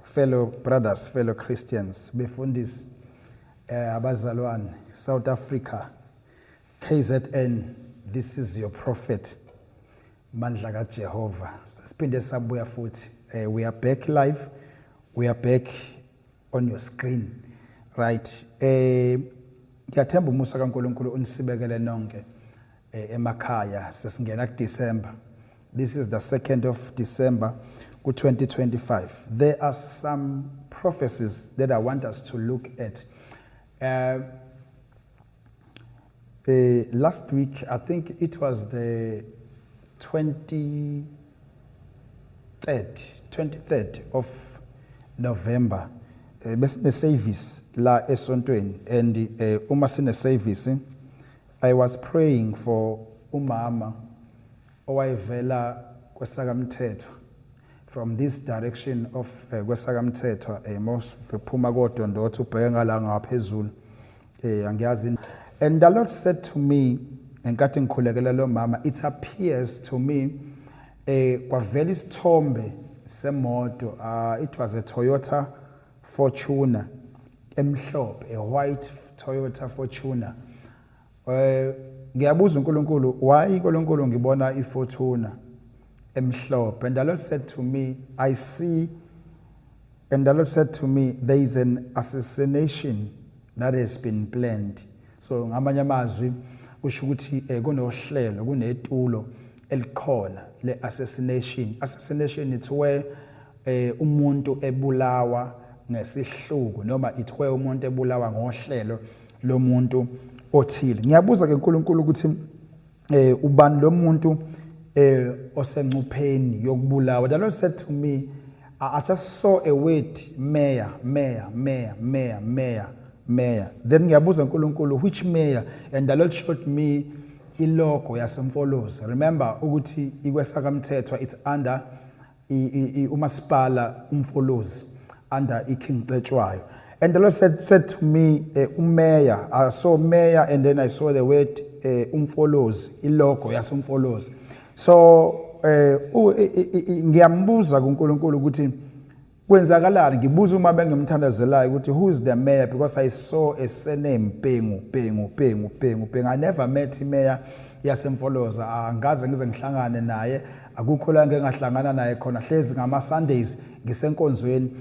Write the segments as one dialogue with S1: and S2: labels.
S1: fellow brothers, fellow Christians, befundis, abazalwane, South Africa, KZN, this is your prophet, Mandla kaJehova. Siphinde sabuya futhi. We are back live. We are back on your screen, right? Ngiyathemba umusa kaNkulunkulu unisibekele nonke emakhaya sesingena kuDecember. This is the 2nd of December, 2025. There are some prophecies that I want us to look at. Last week, I think it was the 23rd of November. Besine service la esontweni, and uma sine service, I was praying for umama owayevela kwesakamthetho, from this direction of kwesakamthetho, most phuma kodondotho ubheke ngala ngaphezulu, angiyazi. And the Lord said to me, enkathi ngikhulekela lo mama, it appears to me kwavela isithombe semoto. It was a Toyota Fortuner emhlophe, a white Toyota Fortuner. Ngiyabuza uNkulunkulu, why uNkulunkulu ngibona iFortuner emhlophe? And the Lord said to me, I see, and the Lord said to me, there is an assassination that has been planned. So ngamanye amazwi usho ukuthi kunohlelo, kunetulo elikhona le assassination. Assassination, it's where umuntu ebulawa ngesihluku, noma it's where umuntu ebulawa ngohlelo lomuntu othile. Ngiyabuza ke uNkulunkulu ukuthi ubani lo muntu osencupheni yokubulawa. The Lord said to me, I just saw a word, mayor. Then ngiyabuza uNkulunkulu, which mayor? And the Lord showed me ilogo yasemfolozi. Remember ukuthi ikwesakamthethwa, it's under umasipala umfolozi, under iKing Cetshwayo. And the Lord said to me, mayor. I saw mayor, and then I saw the word umfolozi, ilogo yasemfolozi. So ngiyambuza kuNkulunkulu ukuthi kwenzakalani. Ngibuza uma bengimthandazelayo ukuthi who is the mayor, because I saw a surname Pengu. I never met mayor yasemfoloza. Angaze ngize ngihlangane naye, akukho la ngeke ngahlangana naye khona. Hlezi ngama Sundays ngisenkonzweni,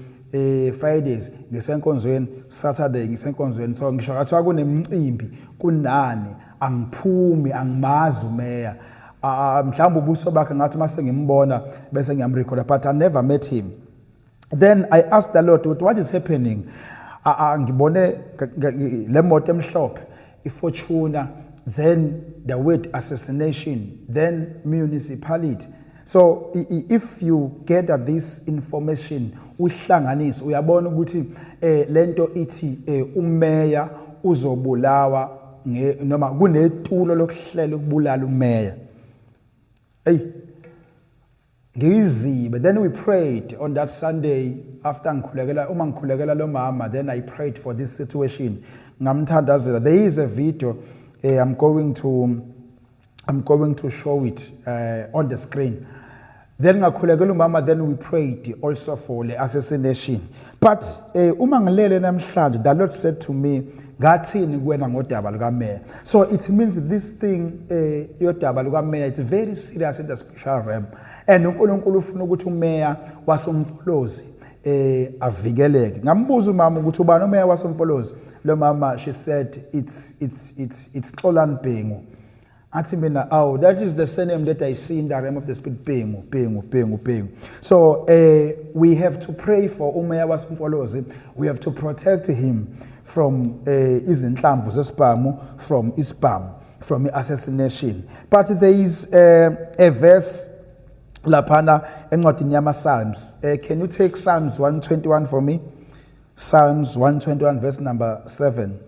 S1: Fridays ngisenkonzweni, Saturday ngisenkonzweni. So ngisho kathiwa kunemicimbi kunani, angiphumi, angimazi umeya. Mhlawumbe ubuso bakhe ngathi mase ngimbona bese ngiyamrecorda, but I never met him. Then I asked the Lord, what is happening? Ngibone le moto emhlophe, iFortuner, then the word assassination, then municipality. So if you gather this information, uhlanganise, uyabona ukuthi lento ithi umeya uzobulawa noma kunetulo lokuhlela ukubulala umeya. But then we prayed on that Sunday after ngikhulekela lo mama. Then I prayed for this situation. Ngamthandazela. There is a video. I'm going to show it on the screen. Then ngakhulekela umama. Then we prayed also for the assassination. But uma ngilele namhlanje, the Lord said to me, ngathini kuwena ngodaba lukameya. So it means this thing yodaba lukameya, it's very serious in the spiritual realm. And uNkulunkulu ufuna ukuthi umeya wasomfolozi avikeleke. Ngambuza umama ukuthi ubani umeya wasomfolozi. Lo mama, she said it's Xolan Pengu. Athi mina, oh, that is the surname that I see in the realm of the spirit, Pengu. So we have to pray for umeya wasomfolozi. We have to protect him from izinhlamvu zesibhamu, from isibhamu, from assassination. But there is a verse laphana encwadini yama-Psalms. Can you take Psalms 121 for me? Psalms 121 verse number 7.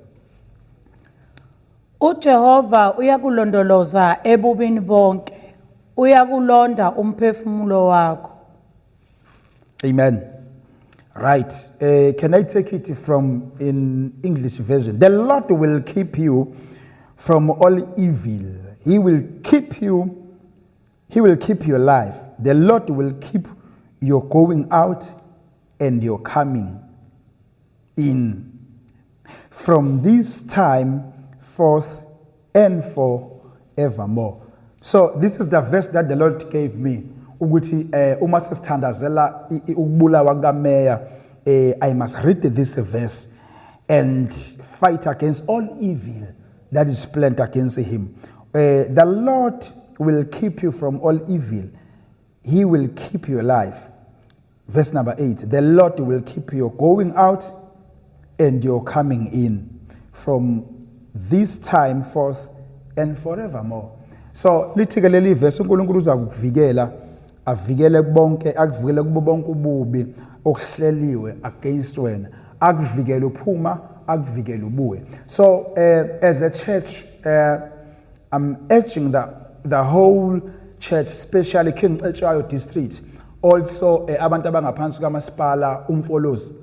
S2: uJehova uyakulondoloza ebubini bonke, uyakulonda umphefumulo wakho.
S1: Amen. Right. Can I take it from in English version? The Lord will keep you from all evil. He will keep you alive. The Lord will keep your going out and your coming in from this time forth and forevermore. So this is the verse that the Lord gave me. Ukuthi uma sesithandazela ukubulawa kaMeya, I must read this verse and fight against all evil that is planned against him. The Lord will keep you from all evil. He will keep you alive. Verse number 8. The Lord will keep you going out and your coming in from this time forth and forevermore. So lithi ke leli verse uNkulunkulu uza kukuvikela, avikele bonke, akuvikele kubo bonke ububi okuhleliwe against wena, akuvikele uphuma, akuvikele ubuye. So as a church, I'm urging the whole church, especially King Cetshwayo district, also abantu abangaphansi kamasipala umfolozi,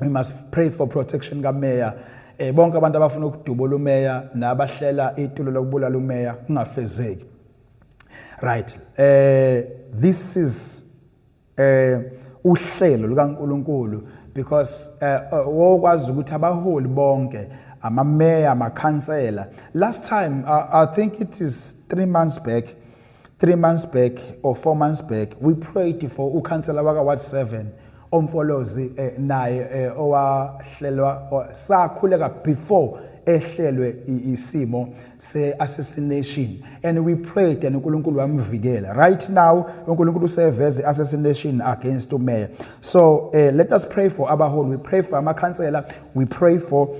S1: we must pray for protection kaMeya. Bonke abantu abafuna ukudubula uMeya nabahlela itulo lokubulala uMeya kungafezeki. Right. This is uhlelo lukaNkulunkulu, because wokwazi ukuthi abaholi bonke amameya amakhansela. Last time I think it is 3 months back or 4 months back, we prayed for ukhansela waka Ward 7 omfolozi naye owahlelwa sakhuleka before ehlelwe isimo se-assassination, and we prayed and uNkulunkulu wamvikela. Right now uNkulunkulu seveze assassination against uMeya. So let us pray for abaholi, we pray for amakhansela, we pray for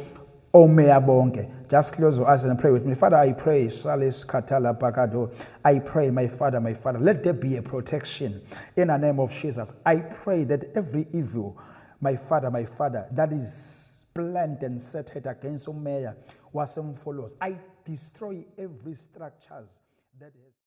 S1: oMeya bonke. Just close your eyes and pray with me. Father, I pray, Salis Katala Bakado. I pray, my Father, let there be a protection in the name of Jesus. I pray that every evil, my Father, that is planned and set against oMeya, was some follows. I destroy every structures that has